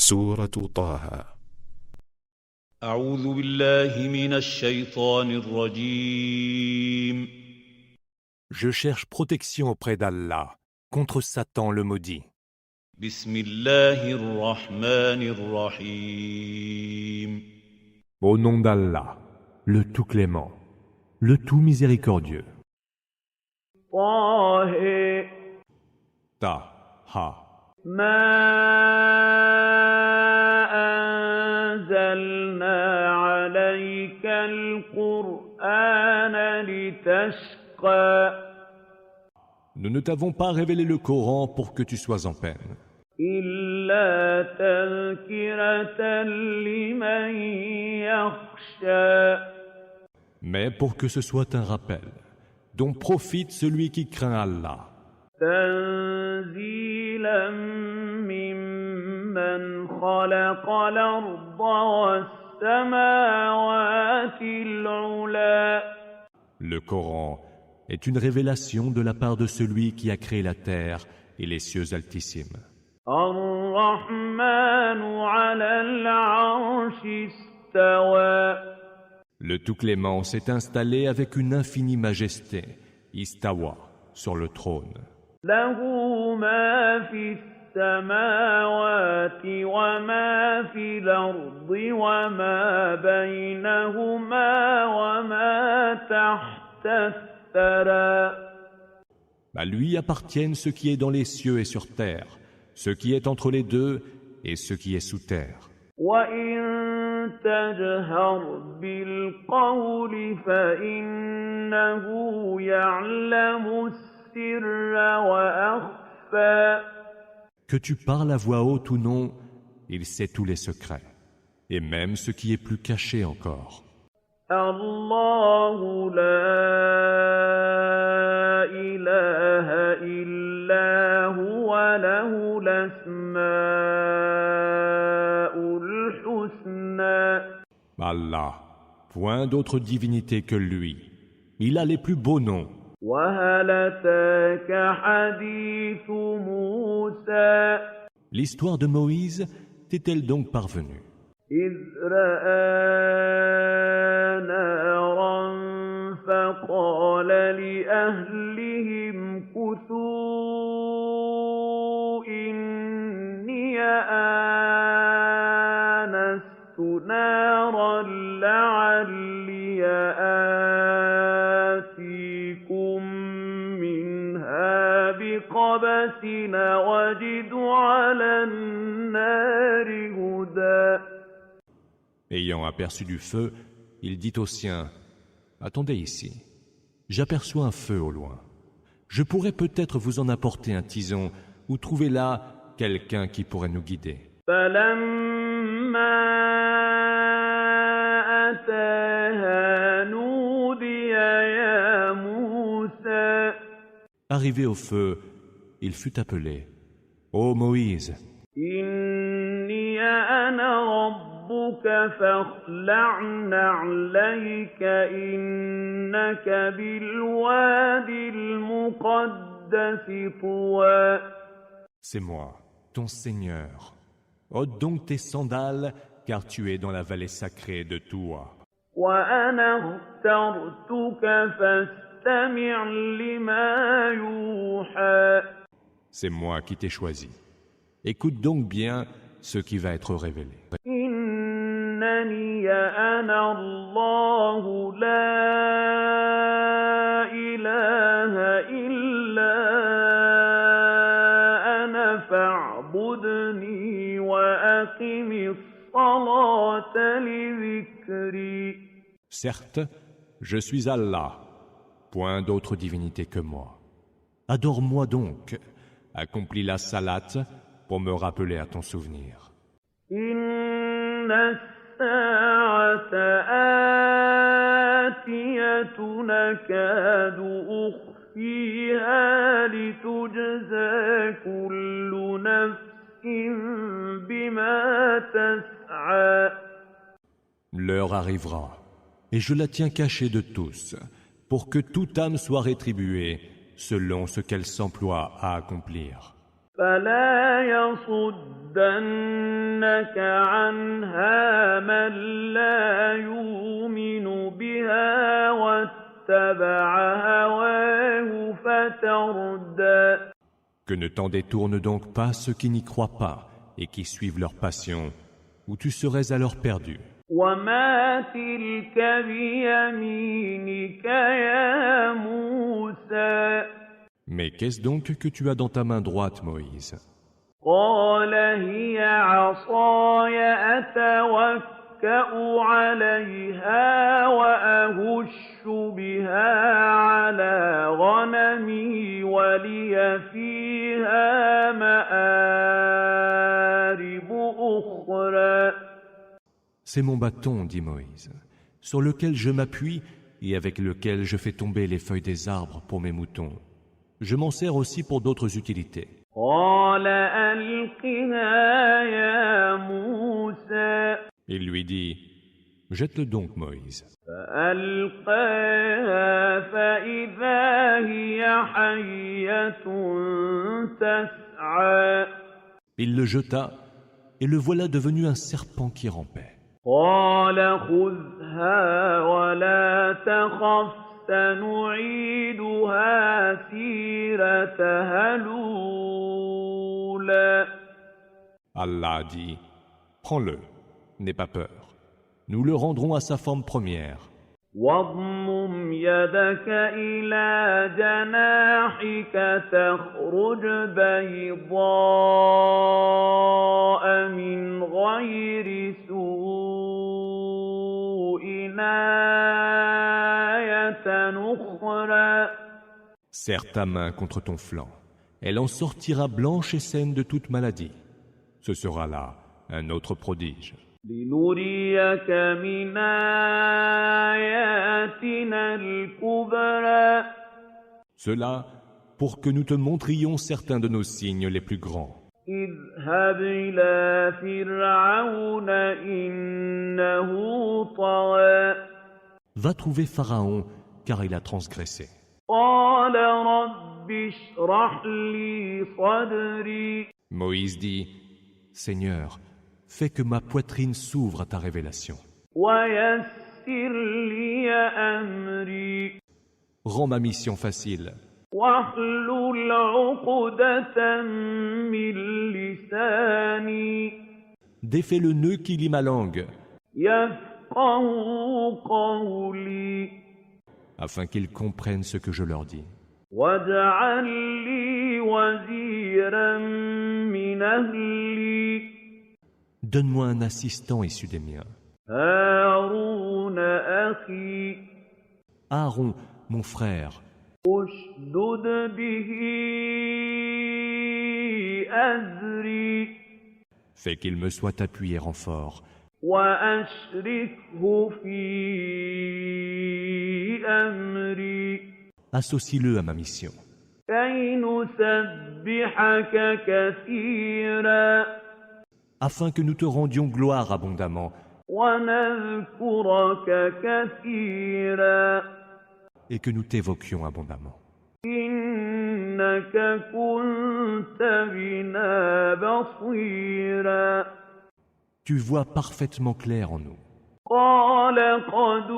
سورة طه. أعوذ بالله من الشيطان الرجيم. Je cherche protection auprès d'Allah contre Satan le maudit. بسم الله الرحمن الرحيم. Au nom d'Allah, le tout clément, le tout miséricordieux. طه Ta-ha. ما أنزلنا عليك القرآن لتشقى Nous ne t'avons pas révélé le Coran pour que tu sois en peine, إلا تذكرة لمن يخشى mais pour que ce soit un rappel dont profite celui qui craint Allah. تنزيلا ممن خلق الأرض والسماوات العلى. Le Coran est une révélation de la part de celui qui a créé la terre et les cieux altissimes. الرحمن على العرش استوى. Le tout clément s'est installé avec une infinie majesté, istawa, sur le trône. له ما في السماوات وما في الأرض وما بينهما وما تحت الثرى. À lui appartiennent ce qui est dans les cieux et sur terre, ce qui est entre les deux et ce qui est sous terre. وإن تجهر بالقول فإنه يعلم السر وأخفى. Que tu parles à voix haute ou non, il sait tous les secrets, et même ce qui est plus caché encore. الله لا إله إلا هو له الأسماء الحسنى. Allah, point d'autre divinité que lui. Il a les plus beaux noms. وهل أتاك حديث موسى L'histoire de Moïse t'est-elle donc parvenue? إذ رأى نارا فقال لأهلهم كثوا إني آنست نارا لعلي آتيكم منها بقبس وجد على النار هدى. Ayant aperçu du feu, il dit aux siens, « Attendez ici, j'aperçois un feu au loin. Je pourrais peut-être vous en apporter un tison ou trouver là quelqu'un qui pourrait nous guider. » فلما أتاها نودي يا موسى. Arrivé au feu, il fut appelé, « Ô Moïse, إني أنا ربك فاخلع نعليك إنك بالوادي المقدس طوى. c'est moi, ton Seigneur. Ôte donc tes sandales, car tu es dans la vallée sacrée de Toua. وأنا اخترتك فاستمع لما يوحى. C'est moi qui t'ai choisi. Écoute donc bien ce qui va être révélé. إنني أنا الله لا إله إلا أنا فاعبدني وأقم الصلاة لذكري. Certes, je suis Allah, point d'autre divinité que moi. Adore-moi donc, accomplis la salate pour me rappeler à ton souvenir. إن الساعة آتية نكاد أخفيها لتجزى كل نفس بما تسعى. L'heure arrivera, et je la tiens cachée de tous, pour que toute âme soit rétribuée selon ce qu'elle s'emploie à accomplir. فلا يصدنك عنها من لا يؤمن بها واتبع هواه فتردى. Que ne t'en détourne donc pas ceux qui n'y croient pas et qui suivent leur passion, ou tu serais alors perdu. وما تلك بيمينك يا موسى. Mais qu'est-ce donc que tu as dans ta main droite, Moïse? قال هي عصاي أتوكأ عليها وأهش بها على غنمي ولي فيها مآرب أخرى. C'est mon bâton, dit Moïse, sur lequel je m'appuie et avec lequel je fais tomber les feuilles des arbres pour mes moutons. Je m'en sers aussi pour d'autres utilités. قال ألقها يا موسى. Il lui dit, jette-le donc, Moïse. فألقاها فإذا هي حية تسعى. Il le jeta, et le voilà devenu un serpent qui rampait. قال خذها ولا تخف سنعيدها سيرتها الأولى. Allah dit, prends-le, n'aie pas peur. Nous le rendrons à sa forme première. واضمم يدك إلى جناحك تخرج بيضاء من غير سوء آية أخرى. Serre ta main contre ton flanc. Elle en sortira blanche et saine de toute maladie. Ce sera là un autre prodige. لنريك من آياتنا الكبرى. Cela pour que nous te montrions certains de nos signes les plus grands. اذهب إلى فرعون إنه طغى. Va trouver Pharaon, car il a transgressé. قال رب اشرح لي صدري. Moïse dit, Seigneur, fais que ma poitrine s'ouvre à ta révélation. ويسر لي أمري. Rends ma mission facile. واحلل عقدة من لساني. Défais le nœud qui lie ma langue, يفقهوا قولي. afin qu'ils comprennent ce que je leur dis. واجعل لي وزيرا من أهلي. Donne-moi un assistant issu des miens. هارون أخي. Aaron, mon frère, اشدد به أزري. fais qu'il me soit appuyé renfort, وأشركه في أمري. associe-le à ma mission, كي نسبحك كثيرا. afin que nous te rendions gloire abondamment ونذكرك كثيرا. et que nous t'évoquions abondamment. إنك كنت بنا بصيرا. Tu vois parfaitement clair en nous. قال قد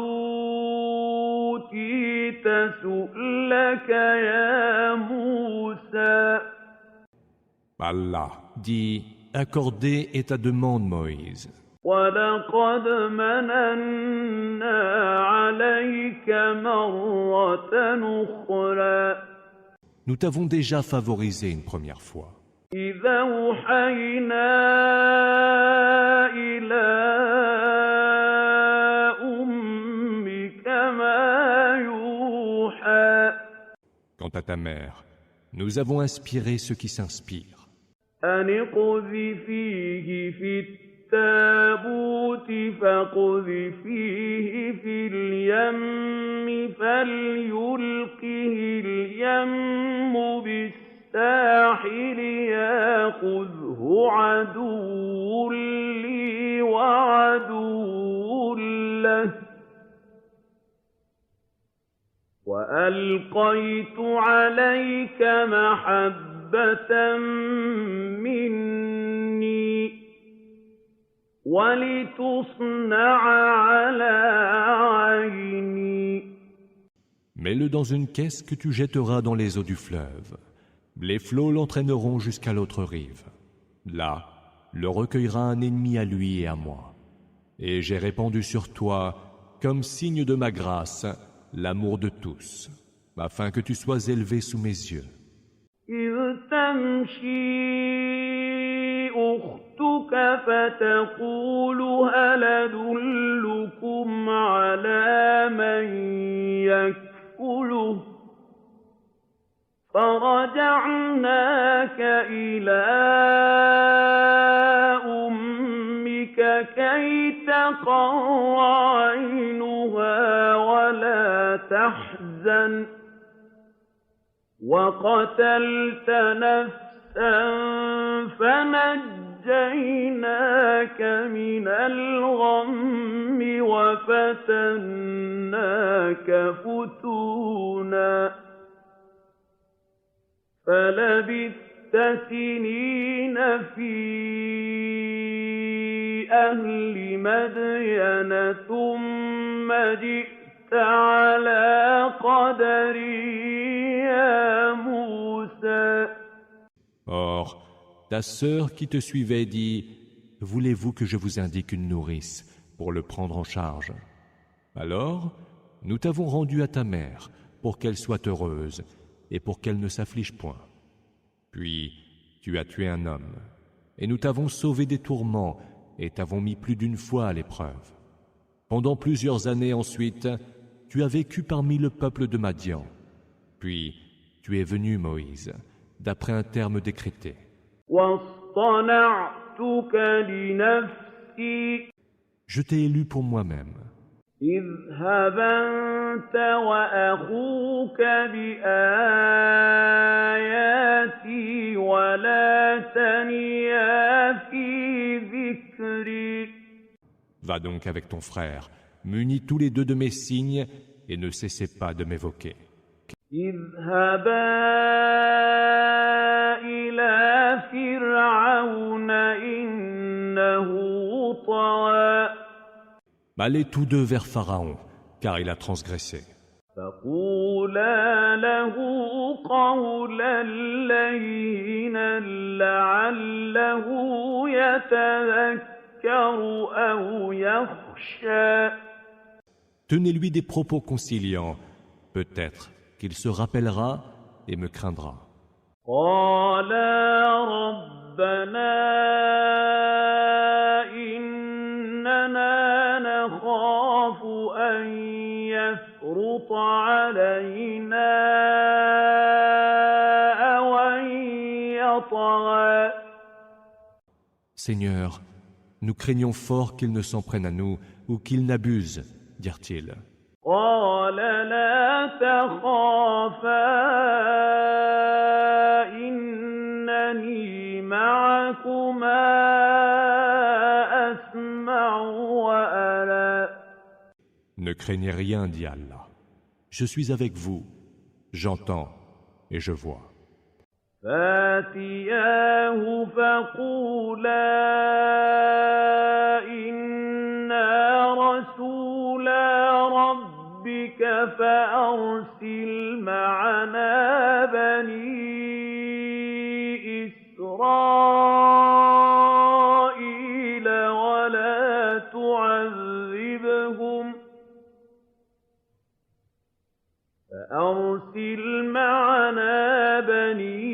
أوتيت سؤلك يا موسى. Allah dit, accordée est ta demande, Moïse. ولقد مننا عليك مرة أخرى. Nous t'avons déjà favorisé une première fois. إذا أوحينا إلى أمك ما يوحى. Quant à ta mère, nous avons inspiré ceux qui s'inspirent. أن اقذفيه في التابوت فاقذفيه في اليم فليلقه اليم بالساحل يأخذه عدو لي وعدو له وألقيت عليك محبة رَحْبَةً مِّنِّي وَلِتُصْنَعَ عَلَىٰ عَيْنِي. Mets-le dans une caisse que tu jetteras dans les eaux du fleuve. Les flots l'entraîneront jusqu'à l'autre rive. Là, le recueillera un ennemi à lui et à moi. Et j'ai répandu sur toi, comme signe de ma grâce, l'amour de tous, afin que tu sois élevé sous mes yeux. إِذْ تَمْشِي أُخْتُكَ فَتَقُولُ هَلْ أَدُلُّكُمْ عَلَىٰ مَن يَكْفُلُهُ فَرَجَعْنَاكَ إِلَىٰ أُمِّكَ كَيْ تَقَرَّ عَيْنُهَا وَلَا تَحْزَنَ وَقَتَلْتَ نَفْسًا فَنَجَّيْنَاكَ مِنَ الْغَمِّ وَفَتَنَّاكَ فُتُونًا فَلَبِثْتَ سِنِينَ فِي أَهْلِ مَدْيَنَ ثُمَّ جِئْتَ عَلَىٰ قَدَرٍ يَا مُوسَىٰ. Or, ta sœur qui te suivait dit « Voulez-vous que je vous indique une nourrice pour le prendre en charge ?» Alors, nous t'avons rendu à ta mère pour qu'elle soit heureuse et pour qu'elle ne s'afflige point. Puis, tu as tué un homme, et nous t'avons sauvé des tourments et t'avons mis plus d'une fois à l'épreuve. Pendant plusieurs années ensuite, tu as vécu parmi le peuple de Madian. Puis, tu es venu, Moïse, d'après un terme décrété. وَاصْطَنَعْتُكَ لِنَفْسِي. Je t'ai élu pour moi-même. اذْهَبْ أَنتَ وَأَخُوكَ بِآيَاتِي وَلَا تَنِيَا فِي ذِكْرِي. Va donc avec ton frère, munis tous les deux de mes signes, et ne cessez pas de m'évoquer. اذْهَبَا إِلَىٰ فِرْعَوْنَ إِنَّهُ طَغَىٰ. Allez tous deux vers Pharaon, car il a transgressé. فَقُولَا لَهُ قَوْلًا لَّيِّنًا لَّعَلَّهُ يَتَذَكَّرُ أَوْ يَخْشَىٰ. Tenez-lui des propos conciliants, peut-être qu'il se rappellera et me craindra. قَالَا رَبَّنَا إِنَّنَا نَخَافُ أَن يَفْرُطَ عَلَيْنَا أَوْ أَن يَطْغَىٰ. Seigneur, nous craignons fort qu'il ne s'en prenne à nous ou qu'il n'abuse, dirent-ils. قَالَ لَا تَخَافَا إِنَّنِي مَعَكُمَا أَسْمَعُ وَأَرَىٰ. Ne craignez rien, dit Allah. Je suis avec vous, j'entends et je vois. فَأْتِيَاهُ فَقُولَا إِنَّا رَسُولَا رَبِّكَ فَأَرْسِلْ مَعَنَا بَنِي إِسْرَائِيلَ وَلَا تُعَذِّبْهُمْ فَأَرْسِلْ مَعَنَا بَنِي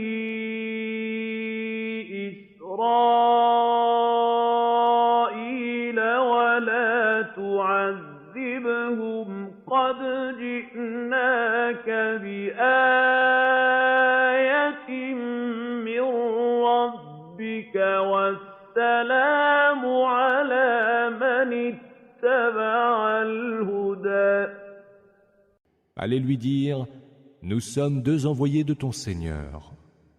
إِسْرَائِيلَ وَلَا تُعَذِّبْهُمْ قَدْ جِئْنَاكَ بِآيَةٍ مِّن رَّبِّكَ وَالسَّلَامُ عَلَىٰ مَنِ اتَّبَعَ الْهُدَىٰ. Allez lui dire, nous sommes deux envoyés de ton Seigneur.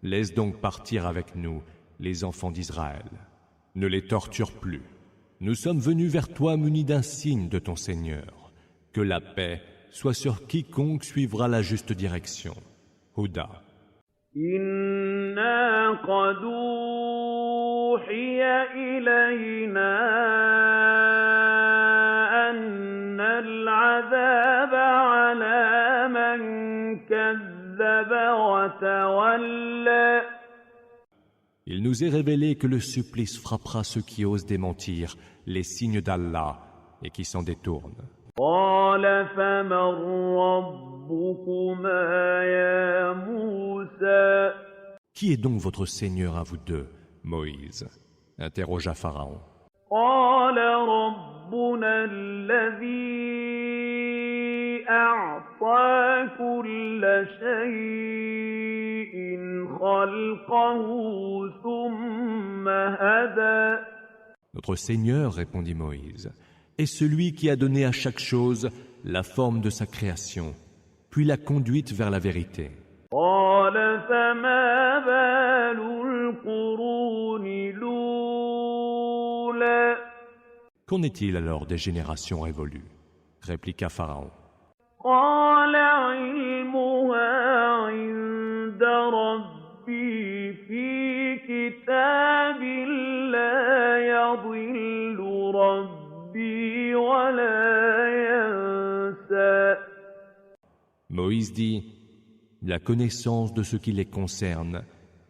Laisse donc partir avec nous les enfants d'Israël. Ne les torture plus. Nous sommes venus vers toi munis d'un signe de ton Seigneur. Que la paix soit sur quiconque suivra la juste direction. Houda. إِنَّا قَدْ أُوحِيَ إِلَيْنَا أَنَّ الْعَذَابَ عَلَىٰ مَن كَذَّبَ وَتَوَلَّىٰ Il nous est révélé que le supplice frappera ceux qui osent démentir les signes d'Allah et qui s'en détournent. قَالَ فَمَن رَّبُّكُمَا يَا مُوسَىٰ Qui est donc votre Seigneur à vous deux, Moïse? Interrogea Pharaon. قَالَ رَبُّنَا الَّذِي أَعْطَىٰ كُلَّ شَيْءٍ خَلْقَهُ ثُمَّ هَدَىٰ Notre Seigneur, répondit Moïse, est celui qui a donné à chaque chose la forme de sa création, puis l'a conduite vers la vérité. قَالَ فَمَا بَالُ الْقُرُونِ الْأُولَىٰ Qu'en est-il alors des générations révolues? Répliqua Pharaon. قَالَ عِلْمُهَا عِندَ رَبِّي فِي كِتَابٍ لَّا يَضِلُّ رَبِّي وَلَا يَنسَى Moïse dit, la connaissance de ce qui les concerne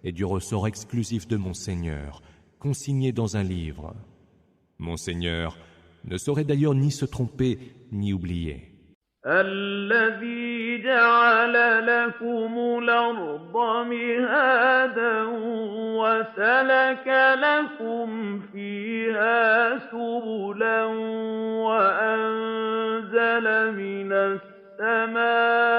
est du ressort exclusif de mon Seigneur, consigné dans un livre. Mon Seigneur ne saurait d'ailleurs ni se tromper ni oublier. الَّذِي جَعَلَ لَكُمُ الْأَرْضَ مِهَادًا وَسَلَكَ لَكُمْ فِيهَا سُبُلًا وَأَنزَلَ مِنَ السَّمَاءِ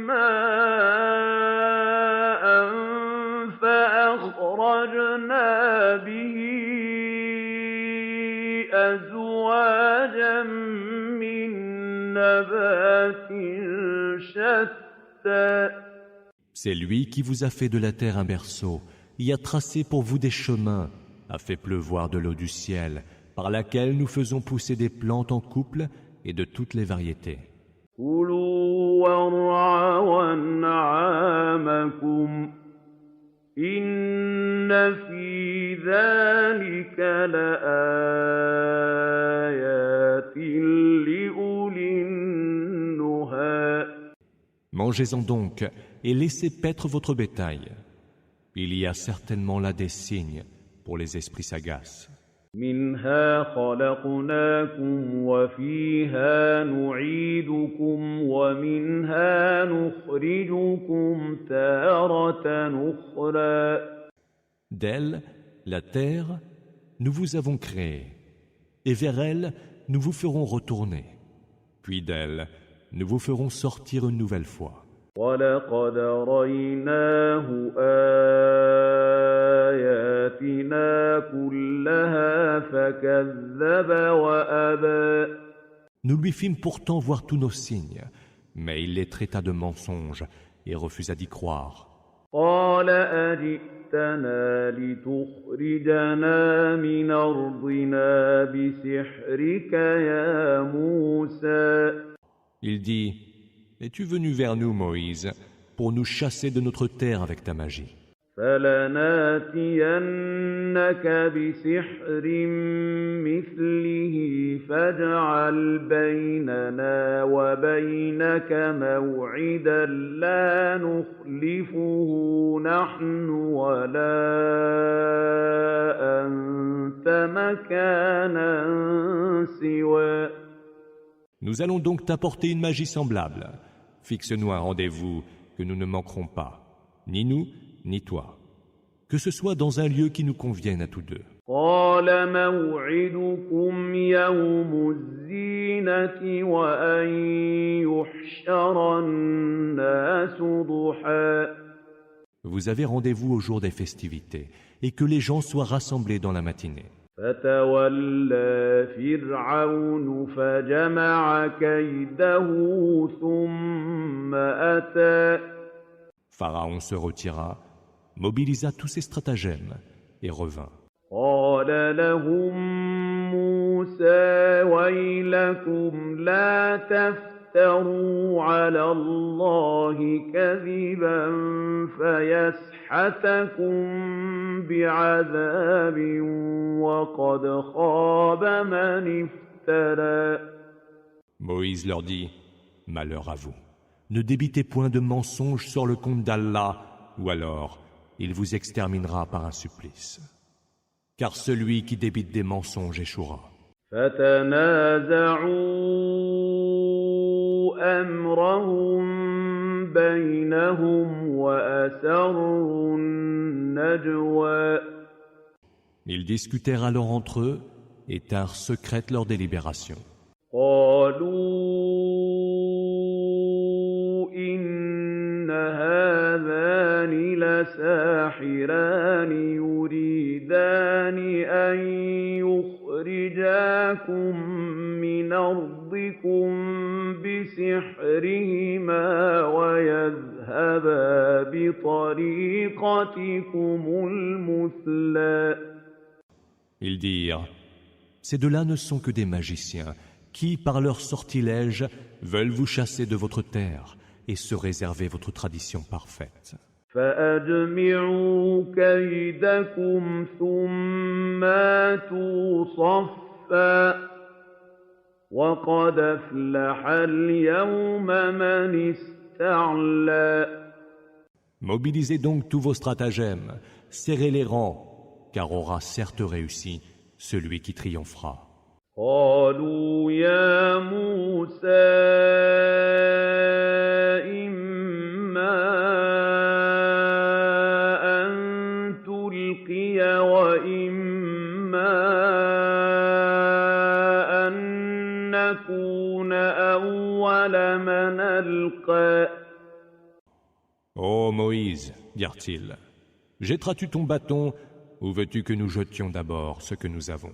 مَاءً فَأَخْرَجْنَا بِهِ أَزْوَاجًا مِّن نَّبَاتٍ شَتَّىٰ C'est lui qui vous a fait de la terre un berceau, y a tracé pour vous des chemins, a fait pleuvoir de l'eau du ciel, par laquelle nous faisons pousser des plantes en couple et de toutes les variétés. كُلُوا وَارْعَوْا أَنْعَامَكُمْ إِنَّ فِي ذَٰلِكَ لَآيَاتٍ لِّأُولِي النُّهَىٰ Mangez-en donc et laissez paître votre bétail. Il y a certainement là des signes pour les esprits sagaces. مِنْهَا خَلَقْنَاكُمْ وَفِيهَا نُعِيدُكُمْ وَمِنْهَا نُخْرِجُكُمْ تَارَةً أُخْرَىٰ D'elle, la terre, nous vous avons créé, et vers elle, nous vous ferons retourner. Puis d'elle, nous vous ferons sortir une nouvelle fois. وَلَقَدْ أَرَيْنَاهُ آيَاتِنَا كُلَّهَا فَكَذَّبَ وَأَبَىٰ Nous lui fîmes pourtant voir tous nos signes, mais il les traita de mensonges et refusa d'y croire. قَالَ أَجِئْتَنَا لِتُخْرِجَنَا مِنْ أَرْضِنَا بِسِحْرِكَ يَا مُوسَىٰ Il dit, es-tu venu vers nous, Moïse, pour nous chasser de notre terre avec ta magie? فَلَنَأْتِيَنَّكَ بِسِحْرٍ مِّثْلِهِ فَاجْعَلْ بَيْنَنَا وَبَيْنَكَ مَوْعِدًا لَّا نُخْلِفُهُ نَحْنُ وَلَا أَنتَ مَكَانًا سِوًى Nous allons donc t'apporter une magie semblable. Fixe-nous un rendez-vous que nous ne manquerons pas, ni nous, ni toi. Que ce soit dans un lieu qui nous convienne à tous deux. قَالَ مَوْعِدُكُمْ يَوْمُ الزِّينَةِ وَأَن يُحْشَرَ النَّاسُ ضُحًى Vous avez rendez-vous au jour des festivités et que les gens soient rassemblés dans la matinée. فَتَوَلَّىٰ فِرْعَوْنُ فَجَمَعَ كَيْدَهُ ثُمَّ أَتَىٰ Pharaon se retira, mobilisa tous ses stratagèmes, et revint. قال لهم موسى ويلكم لا تفتروا على الله كذبا فيسحتكم بعذاب وقد خاب من افترى. Moïse leur dit, « Malheur à vous, ne débitez point de mensonges sur le compte d'Allah, ou alors il vous exterminera par un supplice. Car celui qui débite des mensonges échouera. » فتنازعوا أمرهم بينهم وأسروا النجوى. Ils discutèrent alors entre eux et tinrent secrète leur délibération. قالوا إن هذان لساحران يريدان أن يخرجاكم من أرضكم بسحرهما ويذهبا بطريقتكم المثلى. Ils dirent, ces deux-là ne sont que des magiciens qui, par leur sortilège, veulent vous chasser de votre terre et se réserver votre tradition parfaite. فأجمعوا كيدكم ثم آتوا صفا وقد أفلح اليوم من استعلى. Mobilisez donc tous vos stratagèmes, serrez les rangs, car aura certes réussi celui qui triomphera. قالوا يا موسى إما أن تلقي وإما أن نكون أول من ألقى. Ô Moïse, dirent-ils, jetteras-tu ton bâton ou veux-tu que nous jetions d'abord ce que nous avons?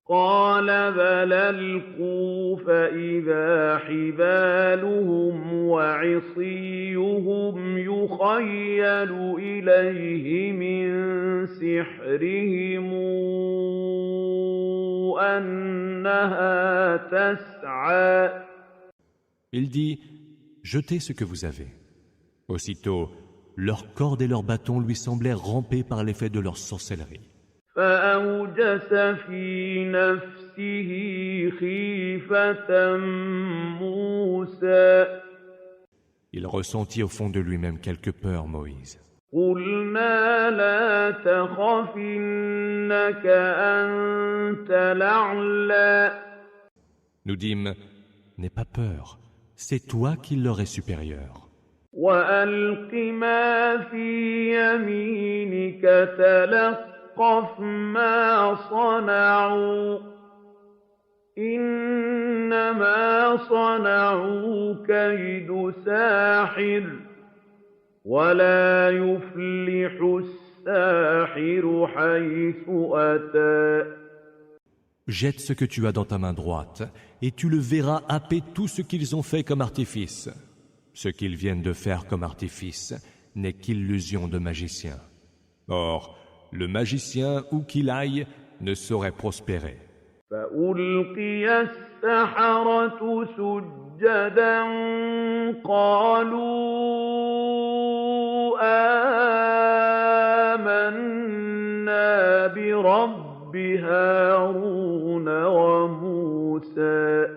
قال بل ألقوا فإذا حبالهم وعصيهم يخيل إليه من سحرهم أنها تسعى. Il dit, jetez ce que vous avez. Aussitôt, leurs cordes et leurs bâtons lui semblèrent ramper par l'effet de leur sorcellerie. فأوجس في نفسه خيفة موسى. Il ressentit au fond de lui-même quelque peur, Moïse. قلنا لا تخف إنك أنت الأعلى. Nous dîmes, n'aie pas peur, c'est toi qui leur es supérieur. وألق ما في يمينك تلقف ما صنعوا إنما صنعوا كيد ساحر ولا يفلح الساحر حيث أتى. Jette ce que tu as dans ta main droite, et tu le verras happer tout ce qu'ils ont fait comme artifice. Ce qu'ils viennent de faire comme artifice n'est qu'illusion de magicien. Or, le magicien, où qu'il aille, ne saurait prospérer. فألقي السحرة سجدا قالوا آمنا برب هارون وموسى.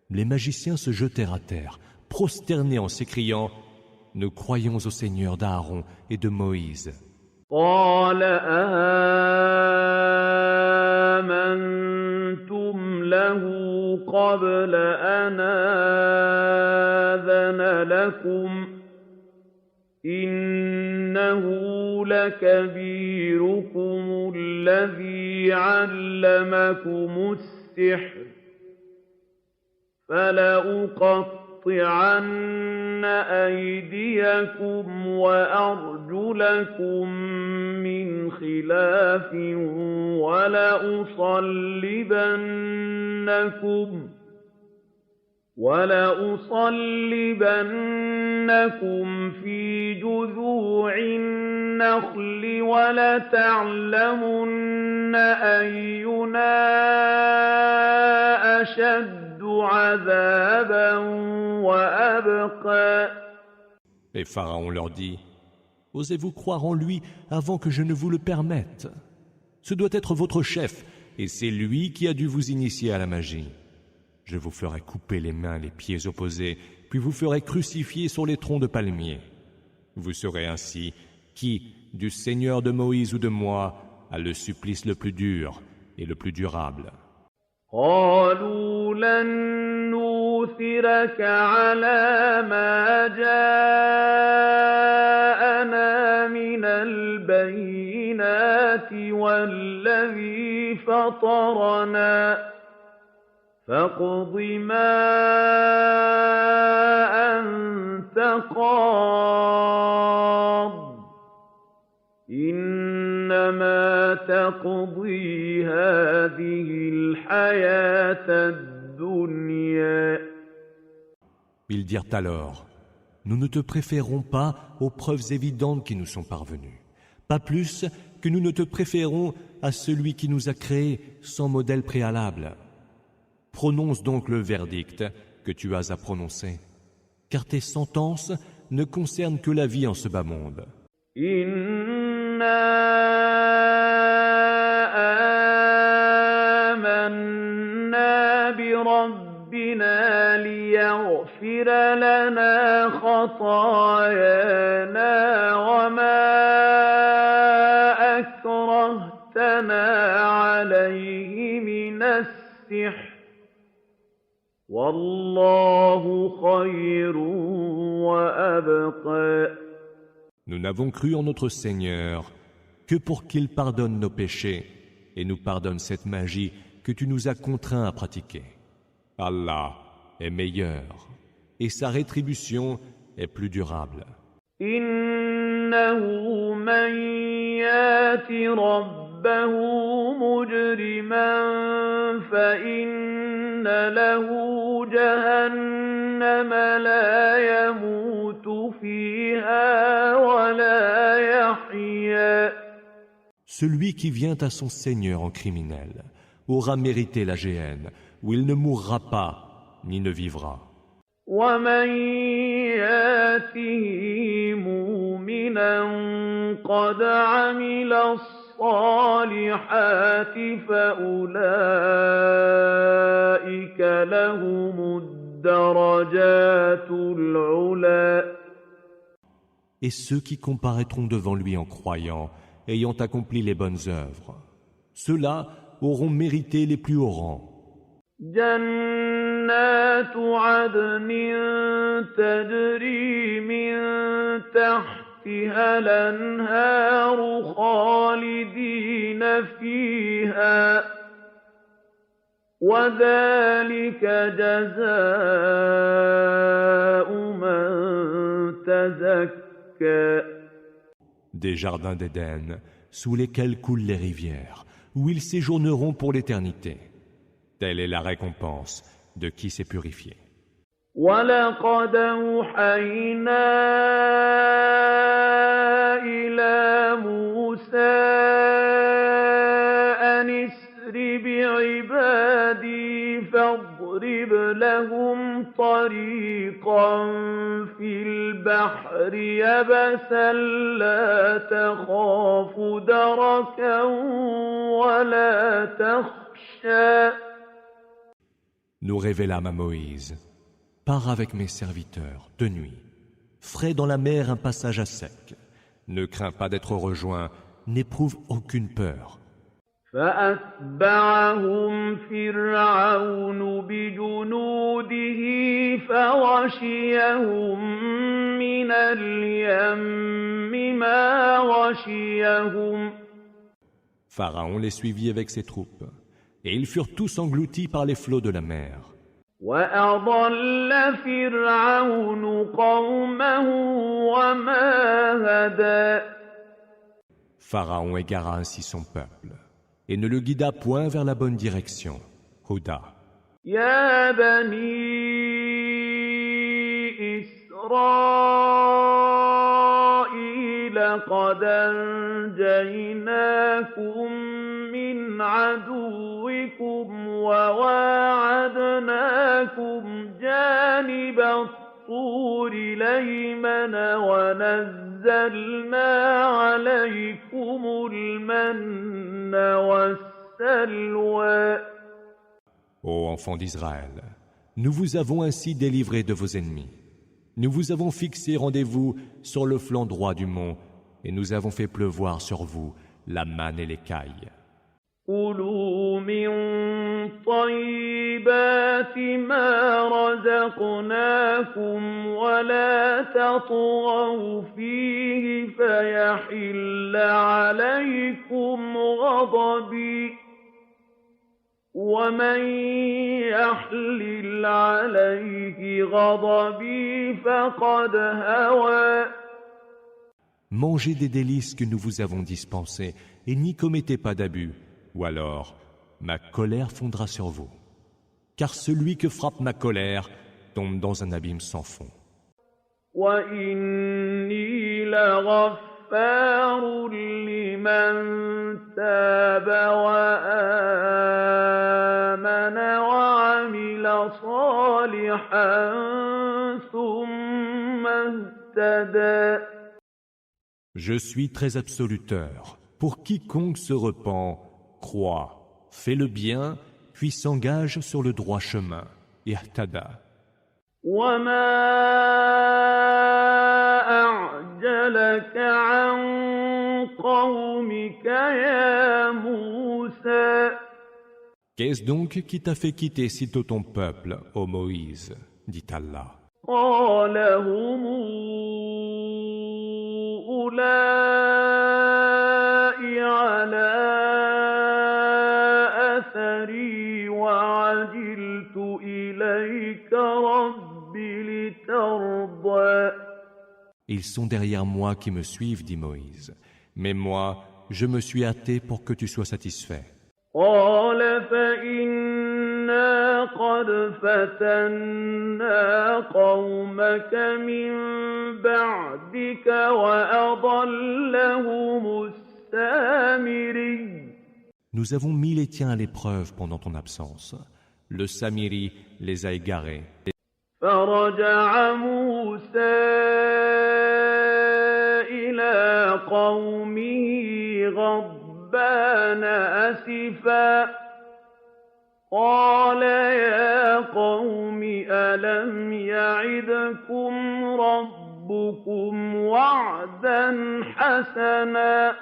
Les magiciens se jetèrent à terre, prosternés en s'écriant « Nous croyons au Seigneur d'Aaron et de Moïse ». قال آمنتم له قبل أن آذن لكم إنه لكبيركم الذي علمكم السحر فلأقطعن أيديكم وأرجلكم من خلاف وَلَأُصَلِّبَنَّكُمْ فِي جُذُوعِ النَّخْلِ وَلَتَعْلَمُنَّ أَيُّنَا أَشَدُّ عَذَابًا وَأَبْقَىٰ. Et Pharaon leur dit, « Osez-vous croire en lui avant que je ne vous le permette? Ce doit être votre chef, et c'est lui qui a dû vous initier à la magie. Je vous ferai couper les mains, les pieds opposés, puis vous ferai crucifier sur les troncs de palmiers. Vous saurez ainsi qui, du Seigneur de Moïse ou de moi, a le supplice le plus dur et le plus durable. » قالوا لن نُؤْثِرَكَ عَلَىٰ مَا جَاءَنَا مِنَ الْبَيِّنَاتِ وَالَّذِي فَطَرَنَا فَاقْضِ مَا أَنتَ قَاضٍ إِنَّمَا تَقْضِي هَٰذِهِ الْحَيَاةَ الدُّنْيَا. Ils dirent alors, « Nous ne te préférons pas aux preuves évidentes qui nous sont parvenues, pas plus que nous ne te préférons à celui qui nous a créés sans modèle préalable. Prononce donc le verdict que tu as à prononcer, car tes sentences ne concernent que la vie en ce bas monde. » إِنَّا آمَنَّا بِرَبِّنَا لِيَغْفِرَ لَنَا خَطَايَانَا وَمَا أَكْرَهْتَنَا عَلَيْهِ مِنَ السِّحْرِ وَاللَّهُ خَيْرٌ وَأَبْقَىٰ. Nous n'avons cru en notre Seigneur que pour qu'il pardonne nos péchés et nous pardonne cette magie que tu nous as contraints à pratiquer. Allah est meilleur et sa rétribution est plus durable. إِنَّهُ مَن يَأْتِ رَبَّهُ مُجْرِمًا فَإِنَّ لَهُ جَهَنَّمَ لَا يَمُوتُ فِيهَا وَلَا يَحْيَىٰ. Celui qui vient à son Seigneur en criminel aura mérité la géhenne, où il ne mourra pas ni ne vivra. وَمَن يَأْتِهِ مُؤْمِنًا قَدْ عَمِلَ الصَّالِحَاتِ فَأُولَٰئِكَ لَهُمُ الدَّرَجَاتُ الْعُلَىٰ. Et ceux qui comparaîtront devant lui en croyant, ayant accompli les bonnes œuvres, ceux-là auront mérité les plus hauts rangs. جَنَّاتُ عَدْنٍ تَجْرِي مِن تَحْتِهَا الْأَنْهَارُ خَالِدِينَ فِيهَا ۚ وَذَٰلِكَ جَزَاءُ مَن تَزَكَّىٰ. Des jardins d'Éden, sous lesquels coulent les rivières, où ils séjourneront pour l'éternité. Telle est la récompense de qui s'est purifié. وَلَقَدْ أَوْحَيْنَا إِلَىٰ مُوسَىٰ أَنِ اسْرِ بِعِبَادِي فَاضْرِبْ لَهُمْ طَرِيقًا فِي الْبَحْرِ يَبَسًا لَّا تَخَافُ دَرَكًا وَلَا تَخْشَىٰ. Nous révélâmes à Moïse, « Pars avec mes serviteurs, de nuit, ferai dans la mer un passage à sec. Ne crains pas d'être rejoint, n'éprouve aucune peur. » فَأَتْبَعَهُمْ فِرْعَوْنُ بِجُنُودِهِ فَغَشِيَهُم مِّنَ الْيَمِّ مَا غَشِيَهُمْ. Pharaon les suivit avec ses troupes, et ils furent tous engloutis par les flots de la mer. وَأَضَلَّ فِرْعَوْنُ قَوْمَهُ وَمَا هَدَىٰ. Pharaon égara ainsi son peuple, et ne le guida point vers la bonne direction. Huda. يَا بَنِي إسرائيل قد أنجيناكم من عدوكم وواعدناكم جانب الطور الأيمن ونزلنا عليكم المن والسلوى. Ô enfants d'Israël, nous vous avons ainsi délivrés de vos ennemis. Nous vous avons fixé rendez-vous sur le flanc droit du mont et nous avons fait pleuvoir sur vous la manne et l'écaille. كُلُوا مِن طَيِّبَاتِ مَا رَزَقْنَاكُمْ وَلَا تَطْغَوْا فِيهِ فَيَحِلَّ عَلَيْكُمْ غَضَبِي وَمَن يَحْلِلْ عَلَيْهِ غَضَبِي فَقَدْ هَوَىٰ. Mangez des délices que nous vous avons dispensés et n'y commettez pas d'abus, ou alors ma colère fondra sur vous. Car celui que frappe ma colère tombe dans un abîme sans fond. وَإِنِّي لَغَفَّارٌ لِّمَن تَابَ وَآمَنَ وَعَمِلَ صَالِحًا ثُمَّ اهْتَدَىٰ. Je suis très absoluteur. Pour quiconque se repent, croit, fait le bien, puis s'engage sur le droit chemin. Ihtada. وَمَا أَعْجَلَكَ عَن قَوْمِكَ يَا مُوسَىٰ. Qu'est-ce donc qui t'a fait quitter sitôt ton peuple, ô Moïse? Dit Allah. قَالَ هُمْ أُولَاءِ عَلَىٰ أَثَرِي وَعَجِلْتُ إِلَيْكَ رَبِّ لِتَرْضَىٰ. Ils sont derrière moi qui me suivent, dit Moïse. Mais moi, je me suis hâté pour que tu sois satisfait. قَالَ فَإِنَّا قَدْ فَتَنَّا قَوْمَكَ مِن بَعْدِكَ وَأَضَلَّهُمُ السَّامِرِيُّ. Nous avons mis les tiens à l'épreuve pendant ton absence. Le Samiri les a égarés. فَرَجَعَ مُوسَىٰ إِلَىٰ قَوْمِهِ غَضْبَانَ أَسِفًا قَالَ يَا قَوْمِ أَلَمْ يَعِدْكُمْ رَبُّكُمْ وَعْدًا حَسَنًا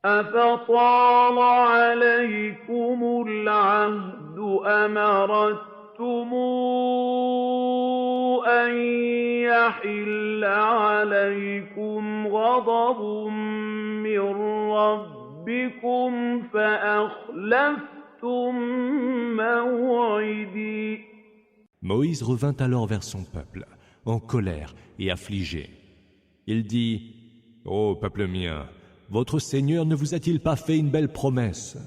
أَفَطَالَ عَلَيْكُمُ الْعَهْدُ أَمْ أَرَدتُّمْ أَن يَحِلَّ عَلَيْكُمْ غَضَبٌ مِّن رَّبِّكُمْ فَأَخْلَفْتُم مَّوْعِدِي. Moïse revint alors vers son peuple, en colère et affligé. Il dit, « Ô peuple mien, votre Seigneur ne vous a-t-il pas fait une belle promesse?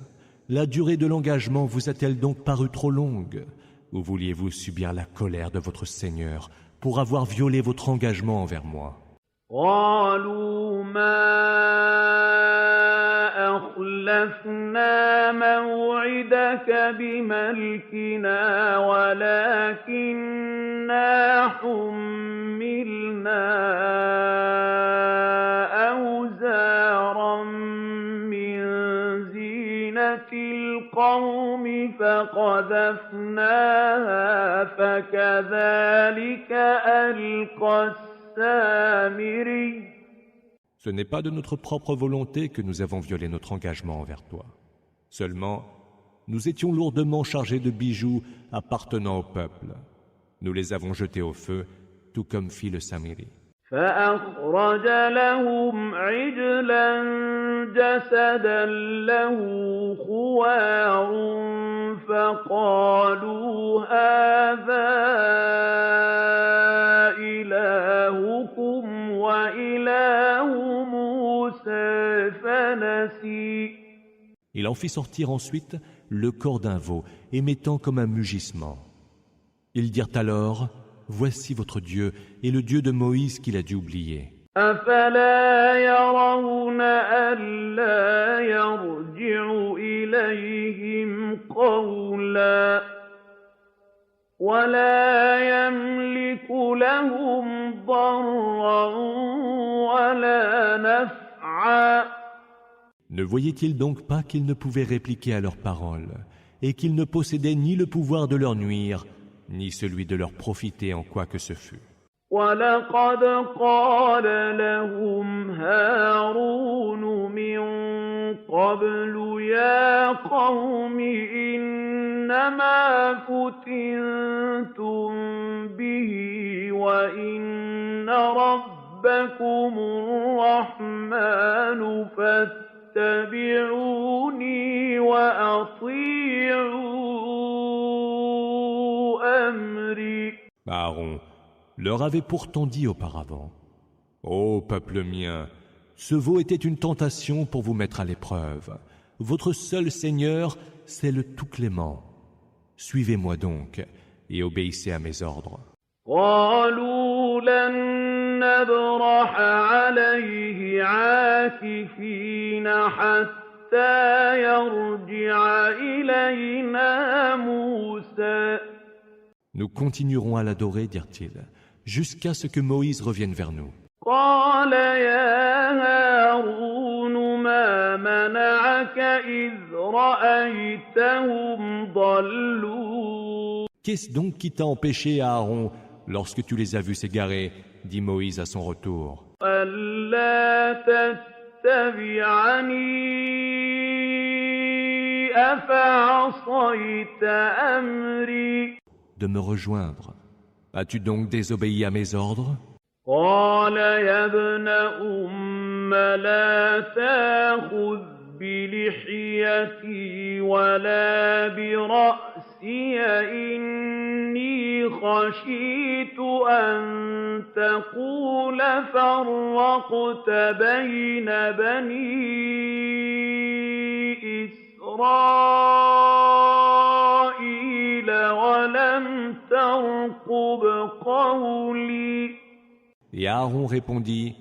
La durée de l'engagement vous a-t-elle donc paru trop longue? Ou vouliez-vous subir la colère de votre Seigneur pour avoir violé votre engagement envers moi ?» قالوا ما أخلفنا موعدك بملكنا ولكننا حملنا أوزارا من زينة القوم فقذفناها فكذلك ألقى السامري. Ce n'est pas de notre propre volonté que nous avons violé notre engagement envers toi. Seulement, nous étions lourdement chargés de bijoux appartenant au peuple. Nous les avons jetés au feu, tout comme fit le Samiri. فأخرج لهم عجلا جسدا له خوار فقالوا هذا إلهكم وإله موسى فنسي. Il en fit sortir ensuite le corps d'un veau, émettant comme un mugissement. Ils dirent alors, « voici votre Dieu et le Dieu de Moïse qu'il a dû oublier. أفلا يرون ألا يرجع إليهم قولا ولا يملك لهم ضرا ولا نفعا. Ne voyaient-ils donc pas qu'ils ne pouvaient répliquer à leurs paroles et qu'ils ne possédaient ni le pouvoir de leur nuire, ni celui de leur profiter en quoi que ce fût? وَلَقَدْ قَالَ لَهُمْ هَارُونُ مِن قَبْلُ يَا قَوْمِ إِنَّمَا فُتِنتُم بِهِ وَإِنَّ رَبَّكُمُ الرَّحْمَٰنُ فَاتَّبِعُونِي وَأَطِيعُوا أَمْرِي. Aaron leur avait pourtant dit auparavant: « Ô peuple mien, ce veau était une tentation pour vous mettre à l'épreuve. Votre seul Seigneur, c'est le Tout-Clément. Suivez-moi donc et obéissez à mes ordres. » قالوا لن نبرح عليه عاكفين حتى يرجع إلينا موسى. Nous continuerons à l'adorer, dirent-ils, jusqu'à ce que Moïse revienne vers nous. قال يا هارون ما منعك إذ رأيتهم ضلوا. Qu'est-ce donc qui t'a empêché, Aaron, lorsque tu les as vus s'égarer, dit Moïse à son retour, ألا تتبعني أفعصيت أمري. de me rejoindre. As-tu donc désobéi à mes ordres? قال يا ابن أم لا تأخذ بلحيتي ولا برأسي إني خشيت أن تقول فرقت بين بني إسرائيل ولم ترقب قولي. Et Aaron répondit: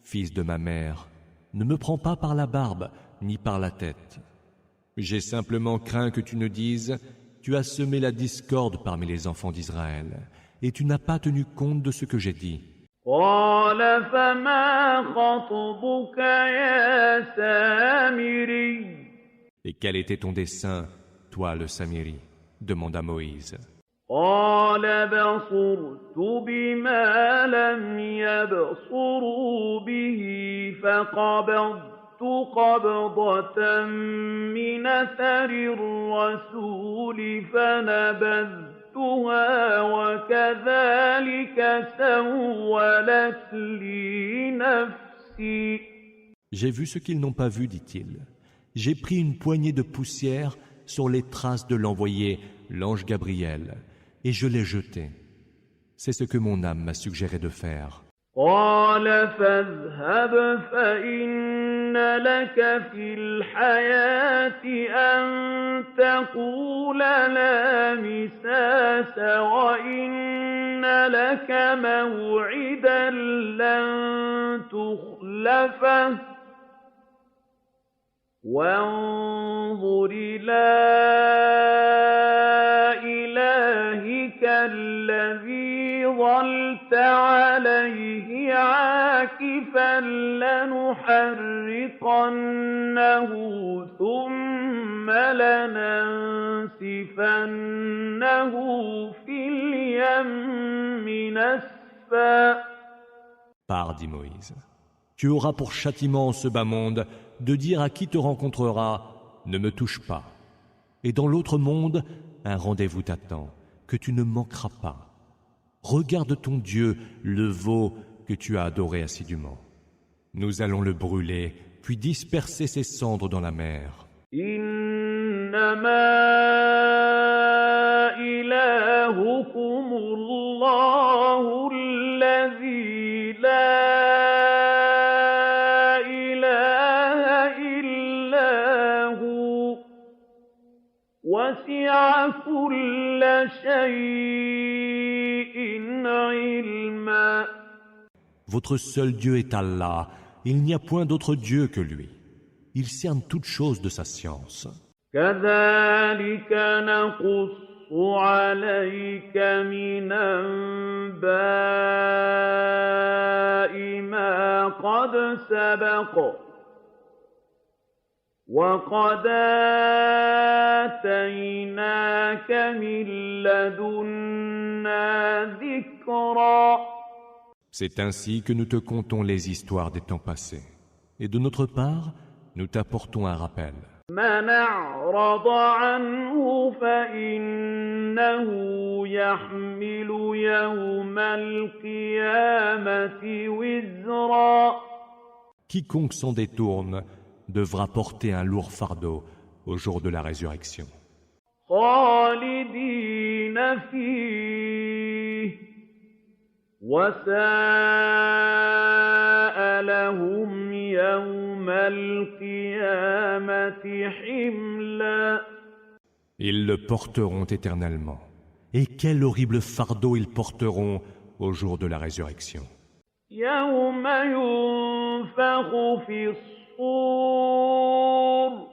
Fils de ma mère, ne me prends pas par la barbe, ni par la tête. J'ai simplement craint que tu ne dises: Tu as semé la discorde parmi les enfants d'Israël, et tu n'as pas tenu compte de ce que j'ai dit. قال فما خطبك يا سامري. Et quel était ton dessein, toi le Samiri? Demanda Moïse. قال بصرت بما لم يبصروا به فقبضت قبضة من أثر الرسول فنبذتها وكذلك سولت لي نفسي. J'ai vu ce qu'ils n'ont pas vu, dit-il. J'ai pris une poignée de poussière sur les traces de l'envoyé, l'ange Gabriel, et je l'ai jeté. C'est ce que mon âme m'a suggéré de faire. قال فاذهب فإن لك في الحياة أن تقول لا مساس وإن لك موعدا لن تخلفه وانظر إلى إلهك الذي ظلت عليه عاكفا لنحرقنه ثم لننسفنه في اليم نسفا. Pars, dit Moïse. Tu auras pour châtiment en ce bas monde de dire à qui te rencontrera: ne me touche pas. Et dans l'autre monde, un rendez-vous t'attend, que tu ne manqueras pas. Regarde ton Dieu, le veau que tu as adoré assidûment. Nous allons le brûler, puis disperser ses cendres dans la mer. إنما إلهكم الله الذي لا إله إلا هو وسع كل شيء Votre seul Dieu est Allah, il n'y a point d'autre Dieu que lui. Il cerne toutes choses de sa science. كذلك نقص عليك من أنباء ما قد سبق وقد آتيناك من لدنا ذكرا. C'est ainsi que nous te contons les histoires des temps passés. Et de notre part, nous t'apportons un rappel. من أعرض عنه فإنه يحمل يوم القيامة وزرا. Quiconque s'en détourne devra porter un lourd fardeau au jour de la résurrection. خالدين فيه وساء لهم يوم القيامة حملا. Ils le porteront éternellement. Et quel horrible fardeau ils porteront au jour de la résurrection. يوم ينفخ في الصور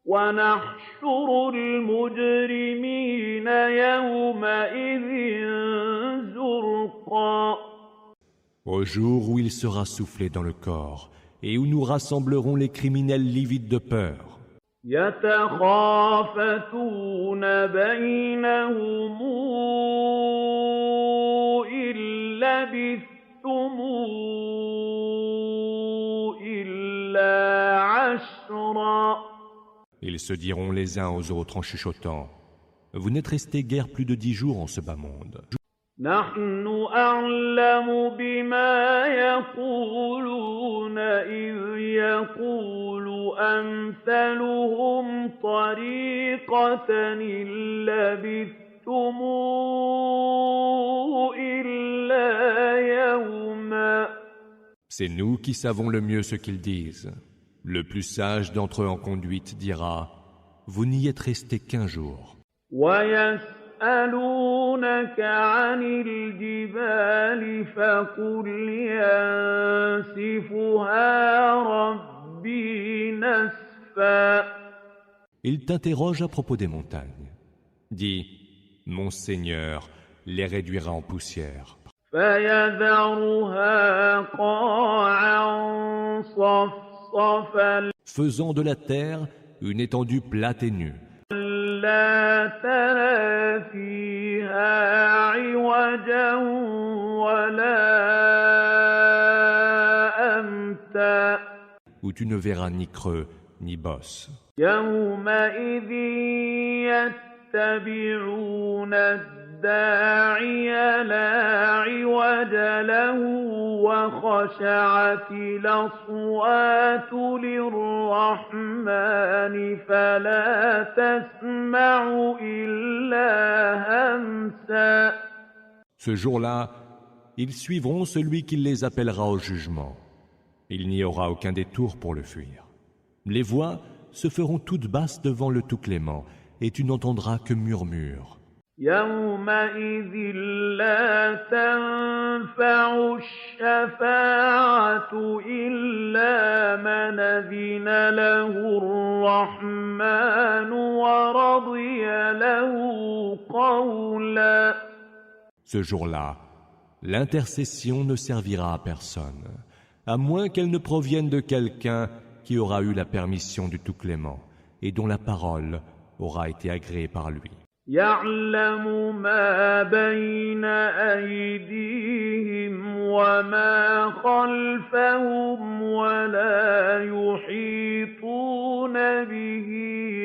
ونحشر المجرمين يومئذ زرقا. Au jour où il sera soufflé dans le corps et où nous rassemblerons les criminels livides de peur. يتخافتون بينهم إن لبثتم إلا عشرا. Ils se diront les uns aux autres en chuchotant : Vous n'êtes restés guère plus de 10 jours en ce bas monde. نحن أعلم بما يقولون إذ يقول أمثلهم طريقة إن لبثتم إلا يوما. C'est nous qui savons le mieux ce qu'ils disent. Le plus sage d'entre eux en conduite dira : Vous n'y êtes restés qu'1 jour. يسألونك عن الجبال فقل ينسفها ربي نسفا. Ils t'interrogent à propos des montagnes. Dis : Mon Seigneur les réduira en poussière. فيذرها قاعا صفصفا Faisant de la terre une étendue plate et nue. لا ترى فيها عوجا ولا أمتا. Où tu ne verras ni creux ni bosses. يومئذ يتبعون الداعي لا عوج له وخشعت الأصوات للرحمن فلا تسمع إلا همسا. Ce jour-là, ils suivront celui qui les appellera au jugement. Il n'y aura aucun détour pour le fuir. Les voix se feront toutes basses devant le Tout-Clément, et tu n'entendras que murmures. يومئذ لا تنفع الشفاعة إلا من أذن له الرحمن ورضي له قولا. Ce jour-là, l'intercession ne servira à personne, à moins qu'elle ne provienne de quelqu'un qui aura eu la permission du Tout-Clément et dont la parole aura été agréée par lui. يعلم ما بين أيديهم وما خلفهم ولا يحيطون به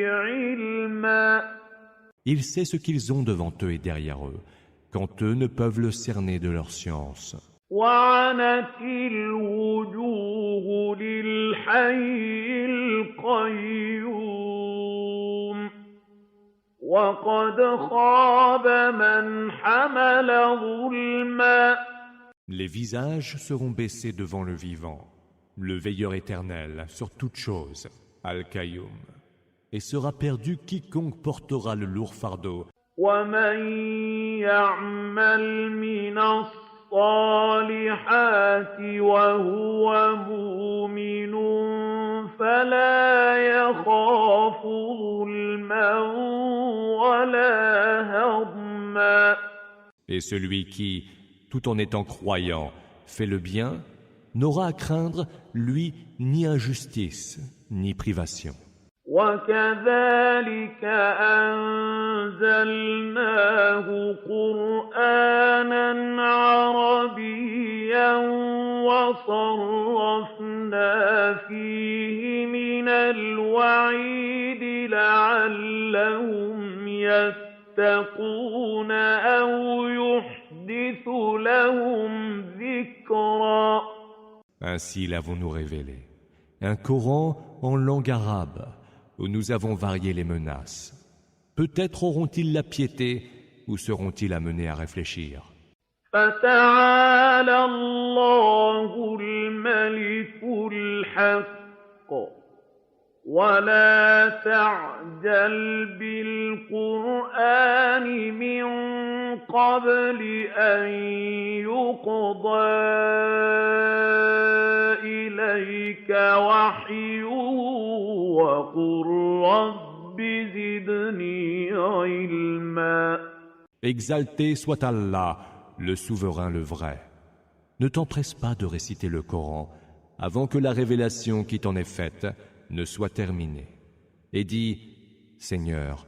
علما. Il sait ce qu'ils ont devant eux et derrière eux, quand eux ne peuvent le cerner de leur science. وعنت الوجوه للحي القيوم وقد خاب من حمل ظلما. Les visages seront baissés devant le vivant, le veilleur éternel sur toute chose, Al-Qayyum, et sera perdu quiconque portera le lourd fardeau. ومن يعمل من الصالحات وهو مؤمن فلا يخاف ظلما ولا هضما. Et celui qui, tout en étant croyant, fait le bien, n'aura à craindre, lui, ni injustice, ni privation. وكذلك أنزلناه قرآنا عربيا وصرفنا فيه من الوعيد لعلهم يتقون أو يحدث لهم ذكرا. Ainsi l'avons-nous révélé. Un Coran en langue arabe, où nous avons varié les menaces. Peut-être auront-ils la piété ou seront-ils amenés à réfléchir. فتعالى الله الملك الحق ولا تعجل بالقرآن من قبل أن يقضى إليك وحيه وقل رب زدني علما. Exalté soit Allah, le souverain, le vrai. Ne t'empresse pas de réciter le Coran avant que la révélation qui t'en est faite ne soit terminée. Et dis, Seigneur,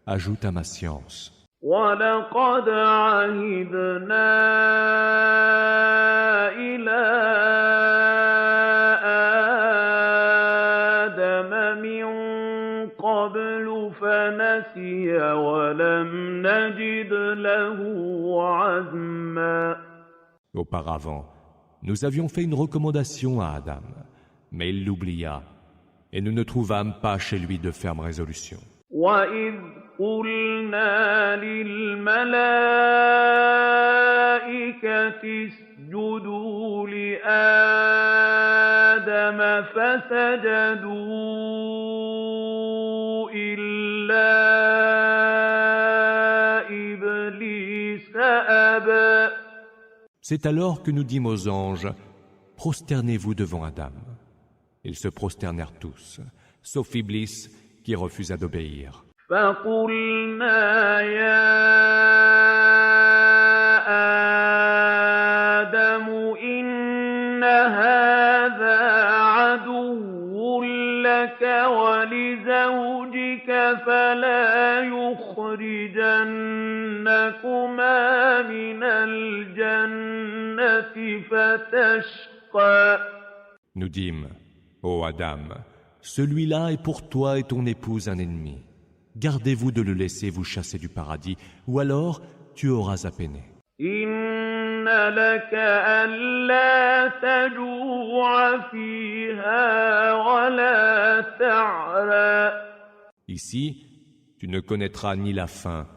ajoute à ma science. وَلَقَدْ عَهِدْنَا إِلَىٰ آدَمَ مِن قَبْلُ فَنَسِيَ وَلَمْ نَجِدْ لَهُ عَزْمًا. Auparavant, nous avions fait une recommandation à Adam, mais il l'oublia, et nous ne trouvâmes pas chez lui de ferme résolution. وَإِذْ قُلْنَا لِلْمَلَائِكَةِ اسْجُدُوا لِآدَمَ فَسَجَدُوا إِلَّا إِبْلِيسَ أَبَى. C'est alors que nous dîmes aux anges, prosternez-vous devant Adam. Ils se prosternèrent tous, sauf Iblis qui refusa d'obéir. فَقُلْنَا يَا آدَمُ إِنَّ هَٰذَا عَدُوٌّ لَّكَ وَلِزَوْجِكَ فَلَا يُخْرِجَنَّكُمَا مِنَ الْجَنَّةِ فَتَشْقَىٰ. Nous dîmes, ô Adam, celui-là est pour toi et ton épouse un ennemi. Gardez-vous de le laisser vous chasser du paradis, ou alors tu auras à peiner. إِنَّ لَكَ أَلَّا تَجُوعَ فِيهَا وَلَا تَعْرَىٰ. Ici, tu ne connaîtras ni la faim,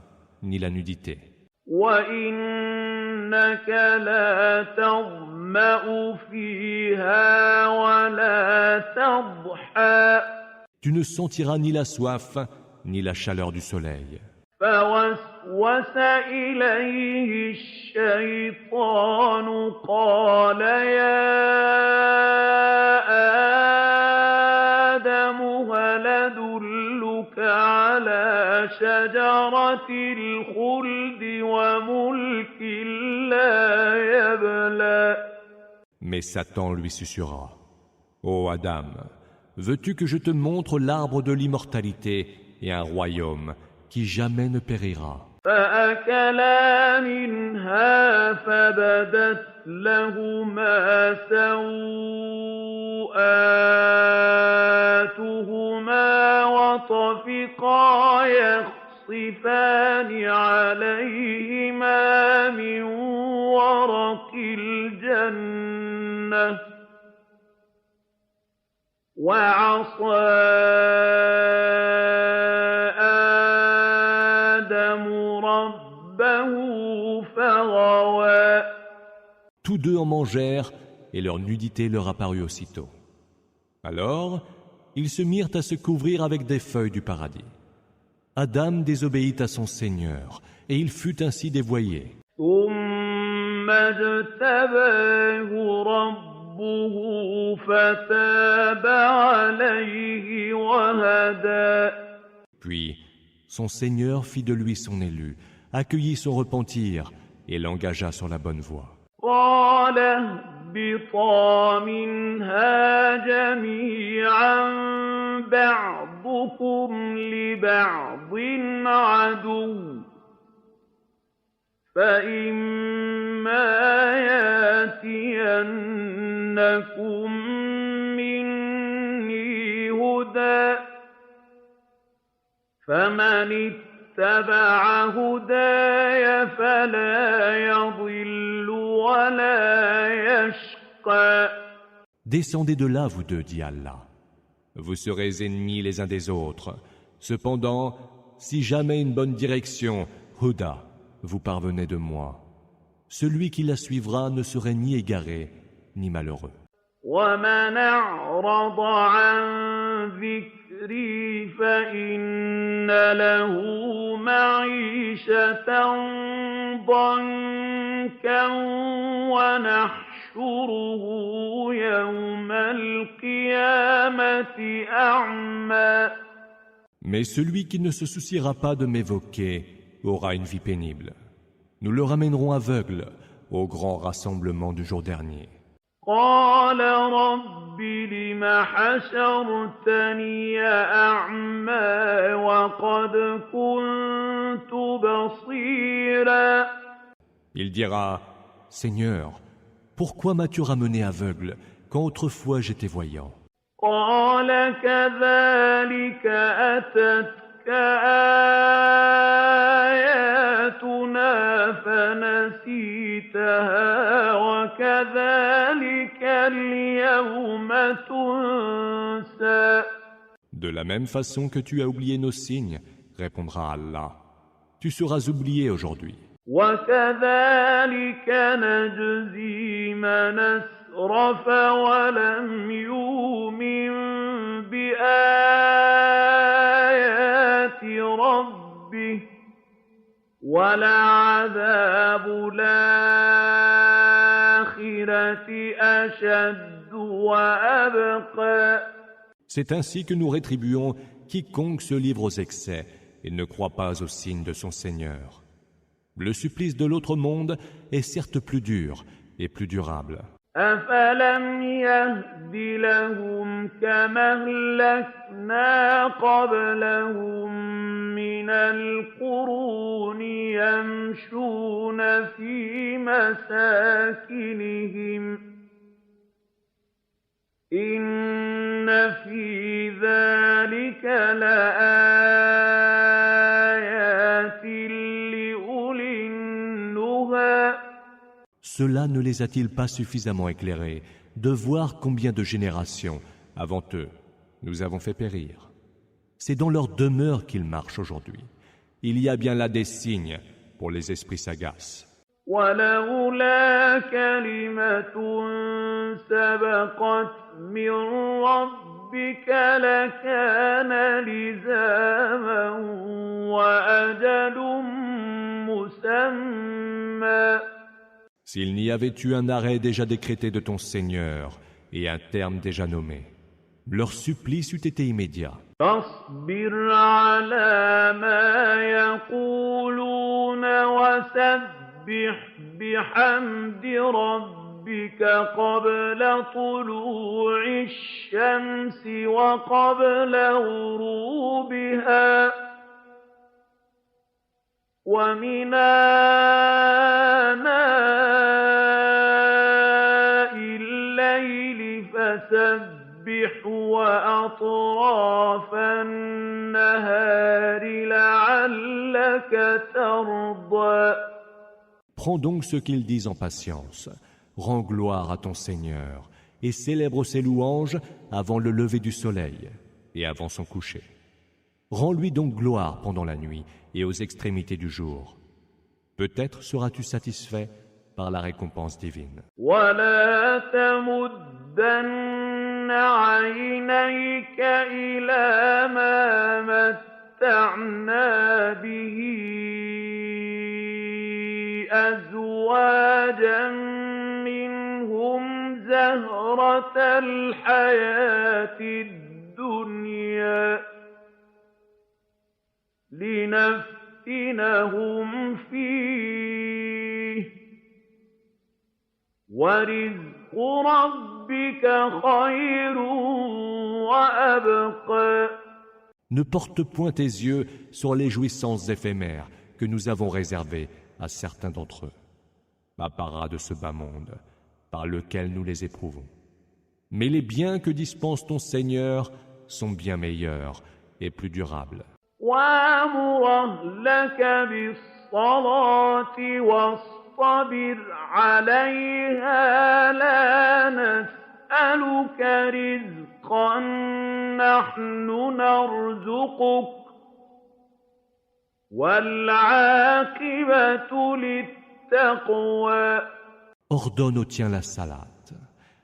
ni la nudité. وَإِنَّكَ لَا تَظْمَأُ فِيهَا وَلَا تَضْحَىٰ. Tu ne sentiras ni la soif, ni la chaleur du soleil. فوسوس إليه الشيطان قال يا آدم هل أدلك على شجرة الخلد وملك لا يبلى. Mais Satan lui susurra, ô Adam, veux-tu que je te montre l'arbre de l'immortalité et un royaume qui jamais ne périra? فأكلا منها فبدت لهما سوآتهما وطفقا يخصفان عليهما من ورق الجنة وعصى Tous deux en mangèrent et leur nudité leur apparut aussitôt. Alors, ils se mirent à se couvrir avec des feuilles du paradis. Adam désobéit à son Seigneur et il fut ainsi dévoyé. ثم اجتباه ربه فتاب عليه وهدى. Puis, son Seigneur fit de lui son élu, accueillit son repentir et l'engagea sur la bonne voie. قال اهبطا منها جميعا بعضكم لبعض عدو فإما يأتينكم مني هدى فمن اتبع هداي فلا يضل ولا يشقى. Descendez de là, vous deux, dit Allah. Vous serez ennemis les uns des autres. Cependant, si jamais une bonne direction, Huda, vous parvenez de moi, celui qui la suivra ne serait ni égaré, ni malheureux. ومن أعرض عن ذكري فإن له معيشة ضنكا ونحشره يوم القيامة أعمى. Mais celui qui ne se souciera pas de m'évoquer aura une vie pénible. Nous le ramènerons aveugle au grand rassemblement du jour dernier. قال رب لم حشرتني أعمى وقد كنت بصيرا. Il dira, Seigneur, pourquoi m'as-tu ramené aveugle quand autrefois j'étais voyant? قال كذلك أتتك آياتنا فنسيتها وكذلك اليوم تنسى. De la même façon que tu as oublié nos signes, répondra Allah, tu seras oublié aujourd'hui. وكذلك نجزي من أسرف ولم يؤمن بآيات ربه ولعذاب الآخرة أشد وأبقى. C'est ainsi que nous rétribuons quiconque se livre aux excès et ne croit pas aux signes de son Seigneur. Le supplice de l'autre monde est certes plus dur et plus durable. أفلم يهد لهم كما أهلكنا قبلهم من القرون يمشون في مساكنهم إن في ذلك لآيات لأولي النهى. Cela ne les a-t-il pas suffisamment éclairés de voir combien de générations, avant eux, nous avons fait périr? C'est dans leur demeure qu'ils marchent aujourd'hui. Il y a bien là des signes pour les esprits sagaces. ولولا كلمة سبقت من ربك لكان لزاما وأجل مسمى. S'il n'y avait eu un arrêt déjà décrété de ton Seigneur et un terme déjà nommé, leur supplice eût été immédiat. فاصبر على ما يقولون وسبح بحمد ربك قبل طلوع الشمس وقبل غروبها ومن آناء الليل فسبح وأطراف النهار لعلك ترضى. Prends donc ce qu'ils disent en patience, rends gloire à ton Seigneur et célèbre ses louanges avant le lever du soleil et avant son coucher. Rends-lui donc gloire pendant la nuit et aux extrémités du jour. Peut-être seras-tu satisfait par la récompense divine. ولا تمدن عينيك إلى ما متعنا به أزواجا منهم زهرة الحياة الدنيا لنفتنهم فيه ورزق ربك خير وأبقى. Ne porte point tes yeux sur les jouissances éphémères que nous avons réservées à certains d'entre eux, apparat de ce bas monde, par lequel nous les éprouvons. Mais les biens que dispense ton Seigneur sont bien meilleurs et plus durables. وَأَمُرْ أَهْلَكَ بِالصَّلَاةِ وَاصْطَبِرْ عَلَيْهَا لَا نَسْأَلُكَ رِزْقًا نَّحْنُ نَرْزُقُكَ وَالْعَاقِبَةُ لِلتَّقْوَى. Ordonne au tien la salate.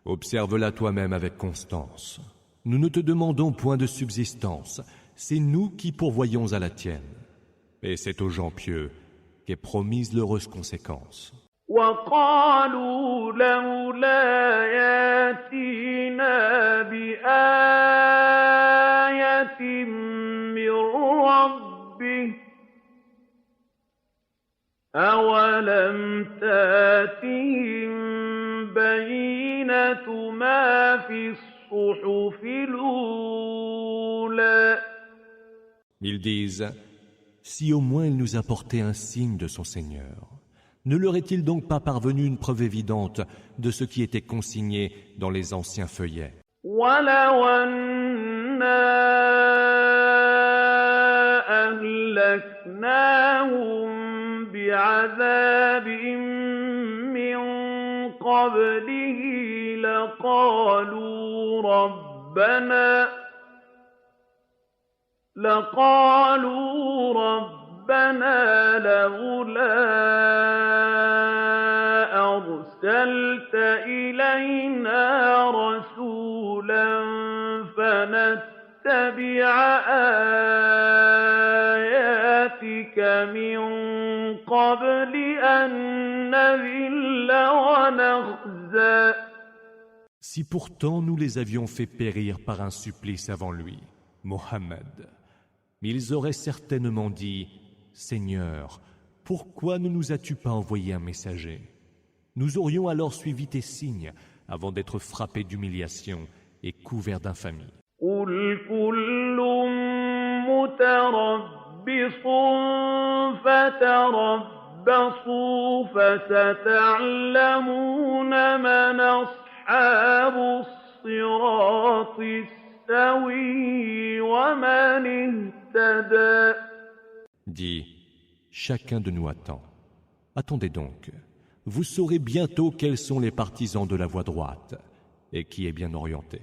Observe-la toi-même avec constance. Nous ne te demandons point de subsistance. C'est nous qui pourvoyons à la tienne. Et c'est aux gens pieux qu'est promise l'heureuse conséquence. وَقَالُوا لَوْلَا يَأْتِينَا بِآيَةٍ مِّن رَّبِّهِ أَوَلَمْ تَأْتِهِم بَيِّنَةُ مَا فِي الصُّحُفِ الْأُولَىٰ. Ils disent, si au moins il nous apportait un signe de son Seigneur, ne leur est-il donc pas parvenu une preuve évidente de ce qui était consigné dans les anciens feuillets? وَلَوْ أَنَّا أَهْلَكْنَاهُم بِعَذَابٍ مِّن قَبْلِهِ لَقَالُوا رَبَّنَا لَوْلَا أَرْسَلْتَ إِلَيْنَا رَسُولًا فَنَتَّبِعَ آيَاتِكَ مِن قَبْلِ أَن نَّذِلَّ وَنَخْزَىٰ. Si pourtant nous les avions fait périr par un supplice avant lui, Mohammed, ils auraient certainement dit, Seigneur, pourquoi ne nous as-tu pas envoyé un messager? Nous aurions alors suivi tes signes avant d'être frappés d'humiliation et couverts d'infamie. قُلْ كُلٌّ مُّتَرَبِّصٌ فَتَرَبَّصُوا فَسَتَعْلَمُونَ مَنْ أَصْحَابُ الصِّرَاطِ السَّوِيِّ وَمَنِ اهْتَدَىٰ. Dis, chacun de nous attend. Attendez donc. Vous saurez bientôt quels sont les partisans de la voie droite et qui est bien orienté.